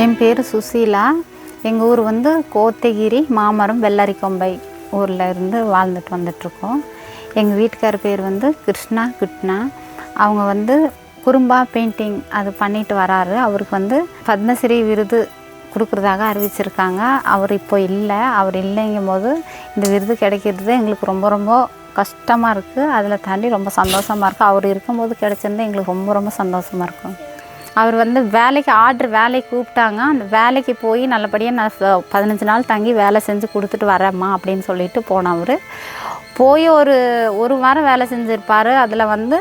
என் பேர் சுசீலா. எங்கள் ஊர் வந்து கோத்தகிரி மாமரம் வெள்ளரிக்கொம்பை ஊரில் இருந்து வாழ்ந்துட்டு வந்துட்ருக்கோம். எங்கள் வீட்டுக்கார பேர் வந்து கிருஷ்ணா. அவங்க வந்து குறும்பா பெயிண்டிங் அது பண்ணிட்டு வராரு. அவருக்கு வந்து பத்மஸ்ரீ விருது கொடுக்குறதாக அறிவிச்சிருக்காங்க. அவர் இப்போ இல்லை. அவர் இல்லைங்கும் போது இந்த விருது கிடைக்கிறது எங்களுக்கு ரொம்ப ரொம்ப கஷ்டமாக இருக்குது. அதில் தாண்டி ரொம்ப சந்தோஷமாக இருக்குது. அவர் இருக்கும்போது கிடைச்சிருந்தா எங்களுக்கு ரொம்ப ரொம்ப சந்தோஷமாக இருக்கும். அவர் வந்து வேலைக்கு கூப்பிட்டாங்க. அந்த வேலைக்கு போய் நல்லபடியாக நான் 15 நாள் தங்கி வேலை செஞ்சு கொடுத்துட்டு வரேம்மா அப்படின்னு சொல்லிட்டு போனவர். போய் ஒரு வாரம் வேலை செஞ்சுருப்பார். அதில் வந்து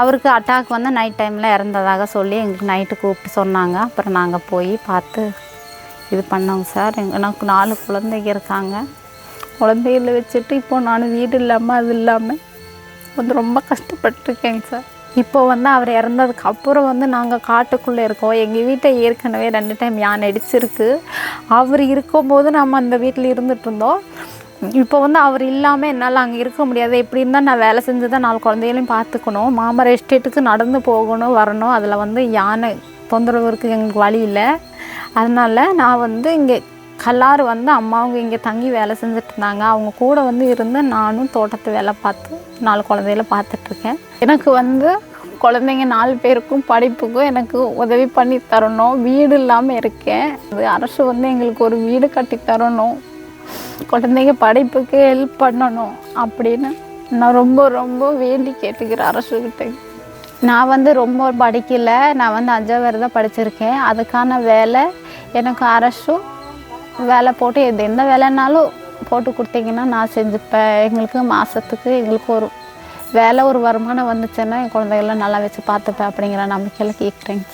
அவருக்கு அட்டாக் வந்து நைட் டைமில் இறந்ததாக சொல்லி எங்களுக்கு நைட்டு கூப்பிட்டு சொன்னாங்க. அப்புறம் நாங்கள் போய் பார்த்து இது பண்ணோங்க சார். எனக்கு 4 குழந்தைங்க இருக்காங்க. குழந்தைகளை வச்சுட்டு இப்போது நான் வீடு இல்லாமல் அது இல்லாமல் வந்து ரொம்ப கஷ்டப்பட்டுருக்கேங்க சார். இப்போ வந்து அவர் இறந்ததுக்கு அப்புறம் வந்து நாங்கள் காட்டுக்குள்ளே இருக்கோம். எங்கள் வீட்டை ஏற்கனவே 2 டைம் யானை அடிச்சிருக்கு. அவர் இருக்கும்போது நம்ம அந்த வீட்டில் இருந்துகிட்டு இருந்தோம். இப்போ வந்து அவர் இல்லாமல் என்னால் அங்கே இருக்க முடியாது. எப்படி இருந்தால் நான் வேலை செஞ்சு தான் 4 குழந்தைகளையும் பார்த்துக்கணும். மாமரம் எஸ்டேட்டுக்கு நடந்து போகணும் வரணும். அதில் வந்து யானை தொந்தரவு இருக்குது, எங்களுக்கு வழி இல்லை. அதனால் நான் வந்து இங்கே கல்லாறு வந்து அம்மாவங்க இங்கே தங்கி வேலை செஞ்சுட்டு இருந்தாங்க. அவங்க கூட வந்து இருந்து நானும் தோட்டத்து வேலை பார்த்து 4 குழந்தைகளை பார்த்துட்ருக்கேன். எனக்கு வந்து குழந்தைங்க 4 பேருக்கும் படிப்புக்கும் எனக்கு உதவி பண்ணி தரணும். வீடு இல்லாமல் இருக்கேன். அது அரசு வந்து எங்களுக்கு ஒரு வீடு கட்டி தரணும், குழந்தைங்க படிப்புக்கு ஹெல்ப் பண்ணணும் அப்படின்னு நான் ரொம்ப ரொம்ப வேண்டி கேட்டுக்கிறேன் அரசுக்கிட்ட. நான் வந்து ரொம்ப படிக்கலை. நான் வந்து 5ஆவது வரை தான் படிச்சிருக்கேன். அதுக்கான வேலை எனக்கு அரசும் வேலை போட்டு எந்த வேலைனாலும் போட்டு கொடுத்தீங்கன்னா நான் செஞ்சுப்பேன். எங்களுக்கு மாதத்துக்கு எங்களுக்கு ஒரு வேலை ஒரு வருமானம் வந்துச்சுன்னா என் குழந்தைகள்லாம் நல்லா வச்சு பார்த்துப்பேன் அப்படிங்கிற நம்பிக்கையில் கேட்குறேங்க.